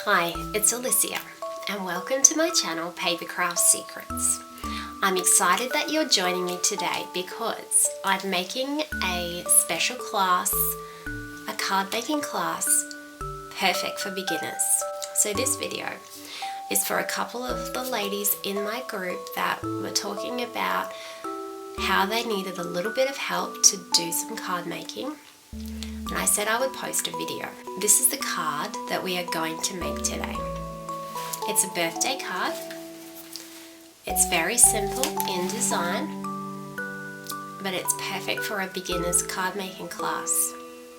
Hi, it's Alicia and welcome to my channel Papercraft Secrets. I'm excited that you're joining me today because I'm making a special class, a card making class, perfect for beginners. So this video is for a couple of the ladies in my group that were talking about how they needed a little bit of help to do some card making. And I said I would post a video. This is the card that we are going to make today. It's a birthday card. It's very simple in design, but it's perfect for a beginner's card making class.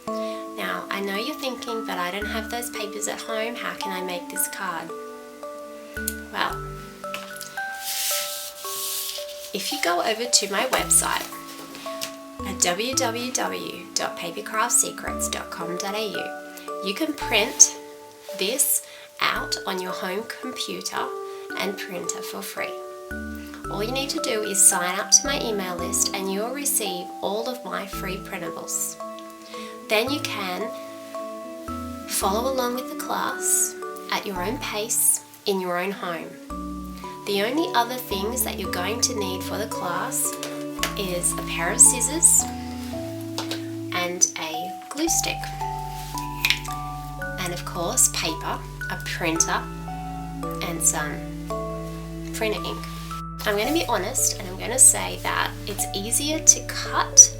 Now, I know you're thinking, but I don't have those papers at home. How can I make this card? Well, if you go over to my website at www.papercraftsecrets.com.au, you can print this out on your home computer and printer for free. All you need to do is sign up to my email list and you'll receive all of my free printables. Then you can follow along with the class at your own pace in your own home. The only other things that you're going to need for the class is a pair of scissors and a glue stick, and of course paper, a printer, and some printer ink. I'm going to be honest and I'm going to say that it's easier to cut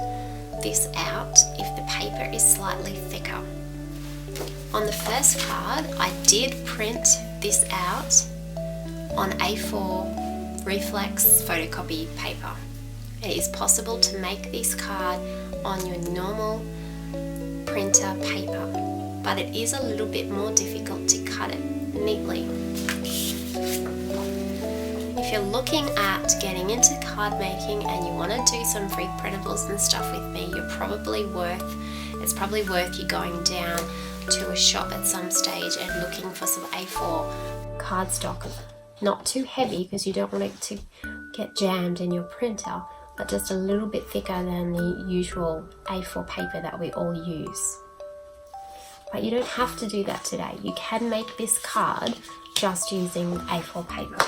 this out if the paper is slightly thicker. On the first card, I did print this out on A4 reflex photocopy paper. It is possible to make this card on your normal printer paper, but it is a little bit more difficult to cut it neatly. If you're looking at getting into card making and you want to do some free printables and stuff with me, it's probably worth you going down to a shop at some stage and looking for some A4 cardstock. Not too heavy because you don't want it to get jammed in your printer, but just a little bit thicker than the usual A4 paper that we all use. But you don't have to do that today. You can make this card just using A4 paper.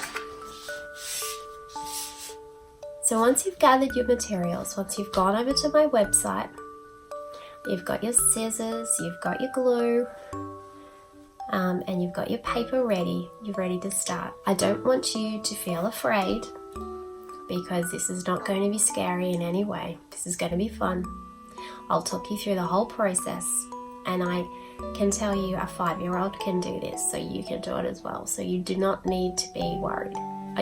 So once you've gathered your materials, once you've gone over to my website, you've got your scissors, you've got your glue, and you've got your paper ready, you're ready to start. I don't want you to feel afraid because this is not going to be scary in any way. This is going to be fun. I'll talk you through the whole process, and I can tell you a 5-year-old can do this, so you can do it as well. So you do not need to be worried.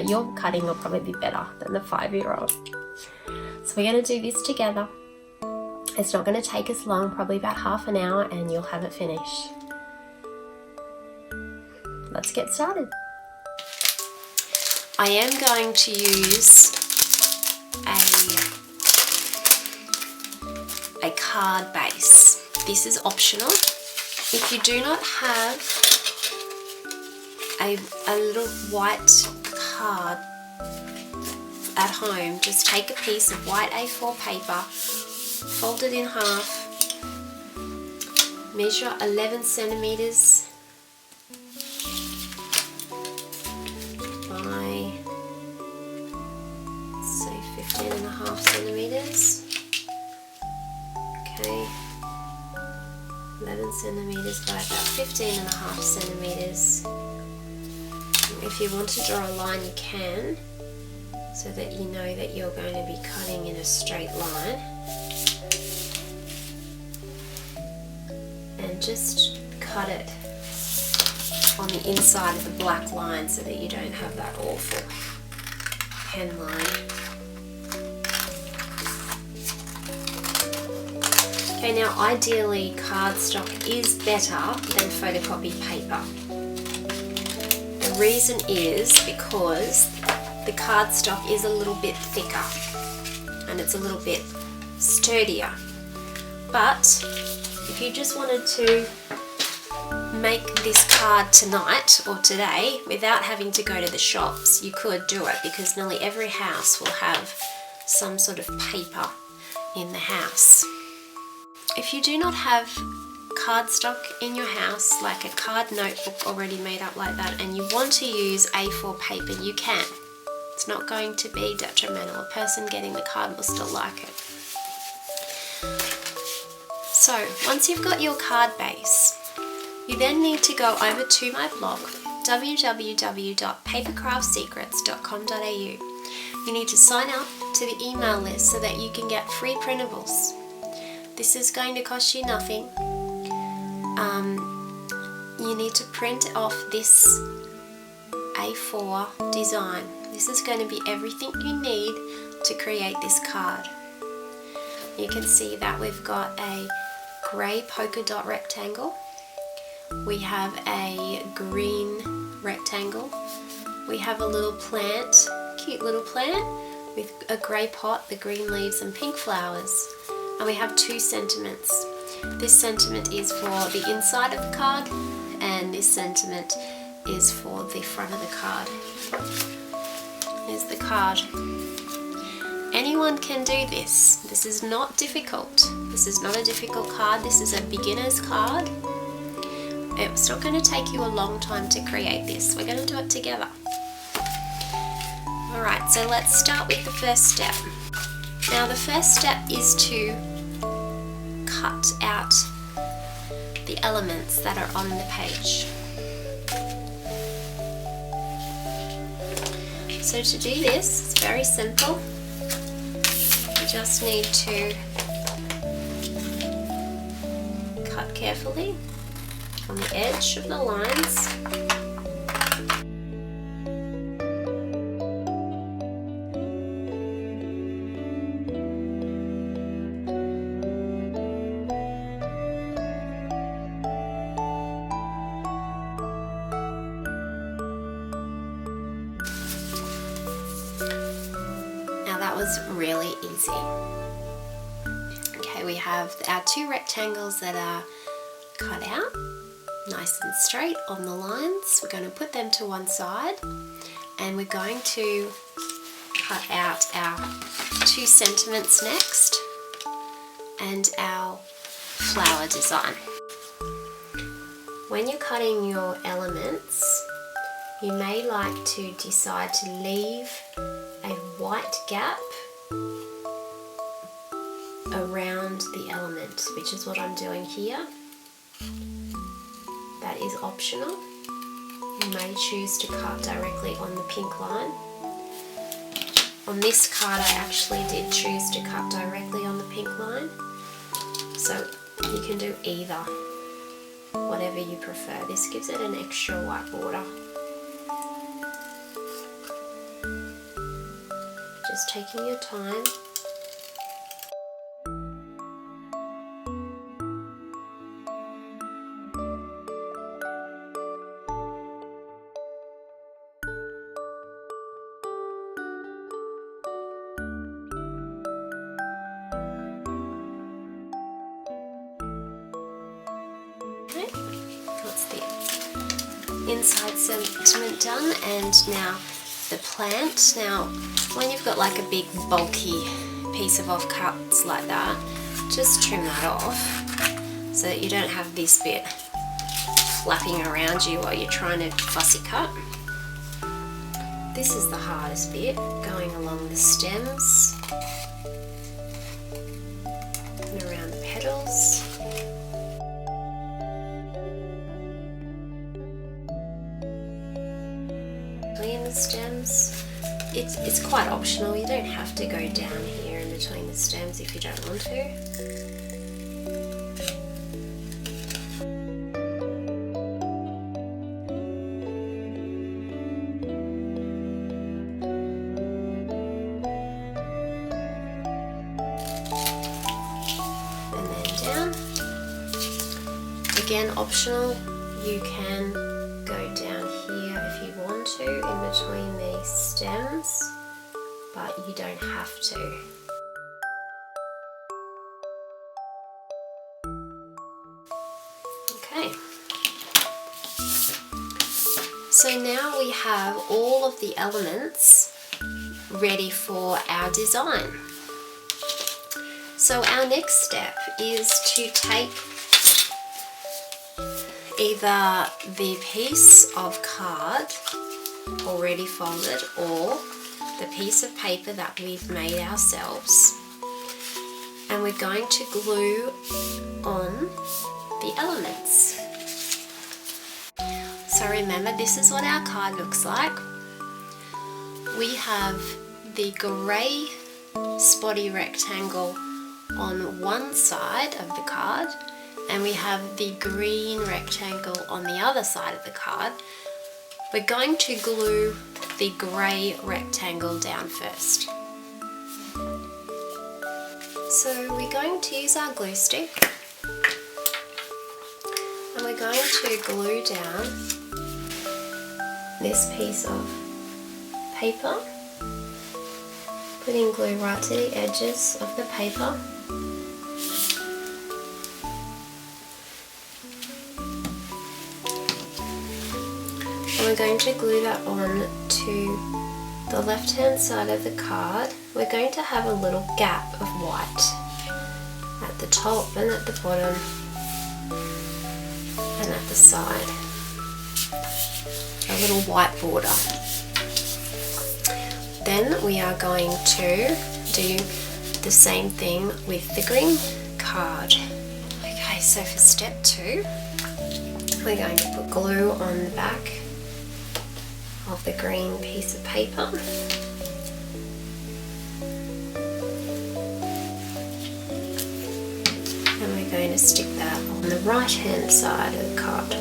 Your cutting will probably be better than the 5-year-old. So we're going to do this together. It's not going to take us long, probably about half an hour, and you'll have it finished. Let's get started. I am going to use a card base. This is optional. If you do not have a little white card at home, just take a piece of white A4 paper, fold it in half, measure 11 centimeters by, say, 15.5 centimeters. Okay, 11 centimeters by about 15.5 centimeters. If you want to draw a line, you can, so that you know that you're going to be cutting in a straight line. And just cut it on the inside of the black line so that you don't have that awful pen line. Okay, now ideally cardstock is better than photocopy paper. The reason is because the cardstock is a little bit thicker and it's a little bit sturdier. But if you just wanted to make this card tonight or today without having to go to the shops, you could do it, because nearly every house will have some sort of paper in the house. If you do not have cardstock in your house, like a card notebook already made up like that, and you want to use A4 paper, you can. It's not going to be detrimental. A person getting the card will still like it. So once you've got your card base, you then need to go over to my blog, www.papercraftsecrets.com.au. You need to sign up to the email list so that you can get free printables. This is going to cost you nothing. You need to print off this A4 design. This is going to be everything you need to create this card. You can see that we've got a grey polka dot rectangle. We have a green rectangle. We have a little plant, cute little plant with a grey pot, the green leaves and pink flowers. And we have two sentiments. This sentiment is for the inside of the card, and this sentiment is for the front of the card. Here's the card. Anyone can do this. This is not difficult. This is not a difficult card. This is a beginner's card. It's not going to take you a long time to create this. We're going to do it together. Alright, so let's start with the first step. Now the first step is to cut out the elements that are on the page. So to do this, it's very simple. You just need to cut carefully on the edge of the lines. That was really easy. Okay, we have our two rectangles that are cut out nice and straight on the lines. We're going to put them to one side, and we're going to cut out our two sentiments next and our flower design. When you're cutting your elements, you may like to decide to leave a white gap around the element, which is what I'm doing here. That is optional. You may choose to cut directly on the pink line. On this card I actually did choose to cut directly on the pink line, so you can do either, whatever you prefer. This gives it an extra white border. Just taking your time. Okay, that's the inside sentiment done, and now the plant. Now when you've got like a big bulky piece of offcuts like that, just trim that off so that you don't have this bit flapping around you while you're trying to fussy cut. This is the hardest bit, going along the stems and around the petals. In the stems, it's quite optional. You don't have to go down here in between the stems if you don't want to. And then down. Again, optional. You can go down here if you want to in between these stems, but you don't have to. Okay, so now we have all of the elements ready for our design. So our next step is to take either the piece of card already folded or the piece of paper that we've made ourselves, and we're going to glue on the elements. So remember, this is what our card looks like. We have the grey spotty rectangle on one side of the card, and we have the green rectangle on the other side of the card. We're going to glue the grey rectangle down first. So we're going to use our glue stick, and we're going to glue down this piece of paper, putting glue right to the edges of the paper. And we're going to glue that on to the left hand side of the card. We're going to have a little gap of white at the top and at the bottom and at the side. A little white border. Then we are going to do the same thing with the green card. Okay, so for step 2, we're going to put glue on the back of the green piece of paper. And we're going to stick that on the right hand side of the card,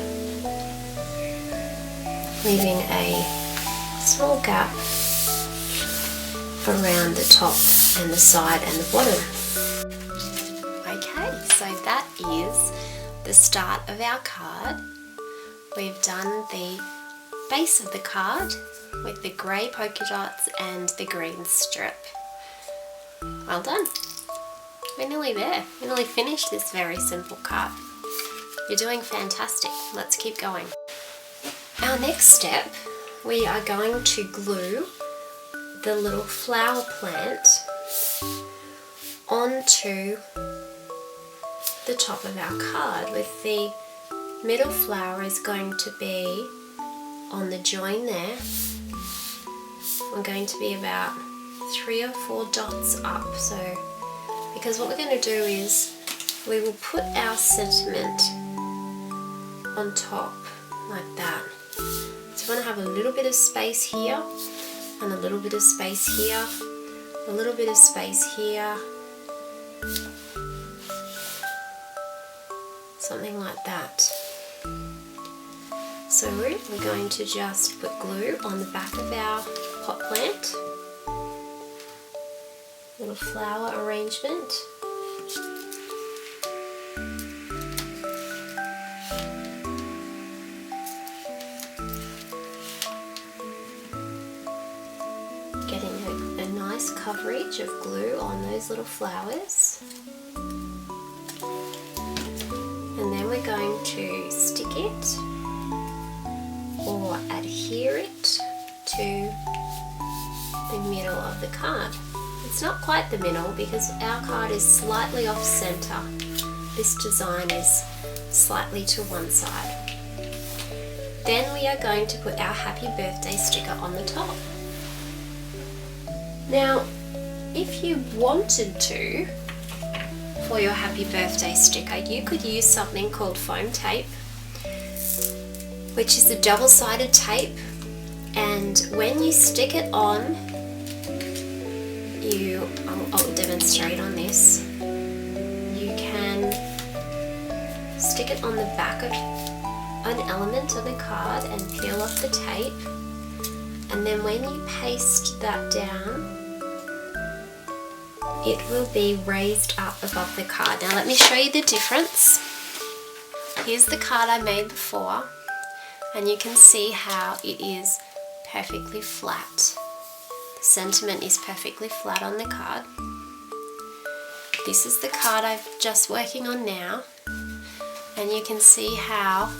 leaving a small gap around the top and the side and the bottom. Okay, so that is the start of our card. We've done the base of the card with the grey polka dots and the green strip. Well done. We're nearly there. We're nearly finished this very simple card. You're doing fantastic. Let's keep going. Our next step, we are going to glue the little flower plant onto the top of our card, with the middle flower is going to be on the join there. We're going to be about 3 or 4 dots up. So because what we're going to do is we will put our sentiment on top like that. So we're going to have a little bit of space here and a little bit of space here, a little bit of space here, something like that. So we're going to just put glue on the back of our pot plant, little flower arrangement. Getting a nice coverage of glue on those little flowers. And then we're going to stick it or adhere it to the middle of the card. It's not quite the middle because our card is slightly off center. This design is slightly to one side. Then we are going to put our happy birthday sticker on the top. Now, if you wanted to, for your happy birthday sticker, you could use something called foam tape, which is a double-sided tape, and when you stick it on, I'll demonstrate on this, you can stick it on the back of an element of the card and peel off the tape, and then when you paste that down, it will be raised up above the card. Now let me show you the difference. Here's the card I made before, and you can see how it is perfectly flat. The sentiment is perfectly flat on the card. This is the card I'm just working on now, and you can see how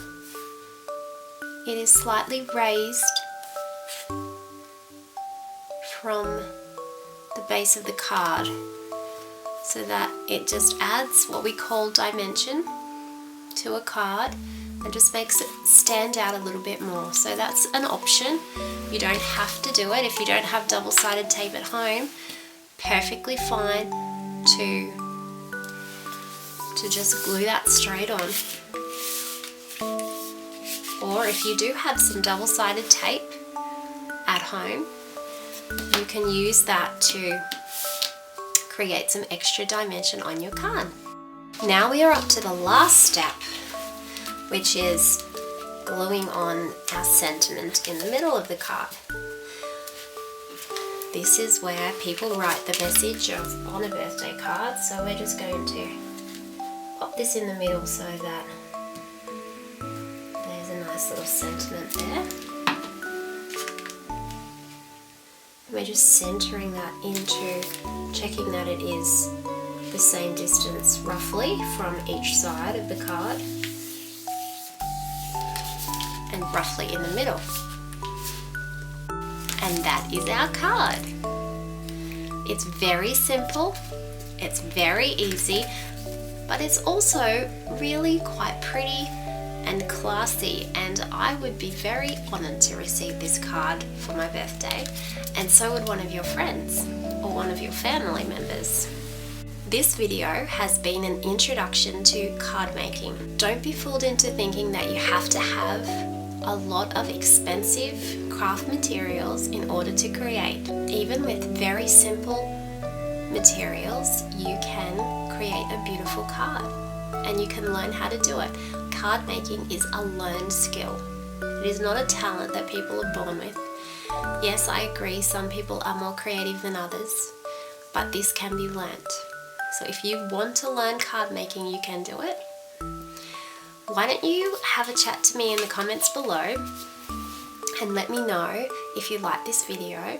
it is slightly raised from the base of the card, so that it just adds what we call dimension to a card, and just makes it stand out a little bit more. So that's an option. You don't have to do it. If you don't have double-sided tape at home, perfectly fine to just glue that straight on. Or if you do have some double-sided tape at home, you can use that to create some extra dimension on your card. Now we are up to the last step, which is gluing on our sentiment in the middle of the card. This is where people write the message on a birthday card, so we're just going to pop this in the middle so that there's a nice little sentiment there. We're just centering that into, checking that it is the same distance roughly from each side of the card and roughly in the middle. And that is our card. It's very simple, it's very easy, but it's also really quite pretty and classy, and I would be very honoured to receive this card for my birthday, and so would one of your friends or one of your family members. This video has been an introduction to card making. Don't be fooled into thinking that you have to have a lot of expensive craft materials in order to create. Even with very simple materials, you can create a beautiful card, and you can learn how to do it. Card making is a learned skill. It is not a talent that people are born with. Yes, I agree, some people are more creative than others, but this can be learnt. So if you want to learn card making, you can do it. Why don't you have a chat to me in the comments below and let me know if you like this video,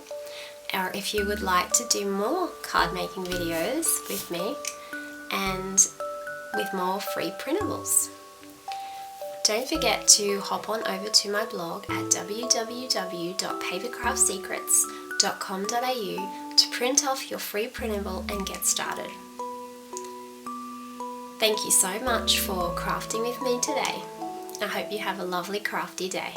or if you would like to do more card making videos with me and with more free printables. Don't forget to hop on over to my blog at www.papercraftsecrets.com.au to print off your free printable and get started. Thank you so much for crafting with me today. I hope you have a lovely crafty day.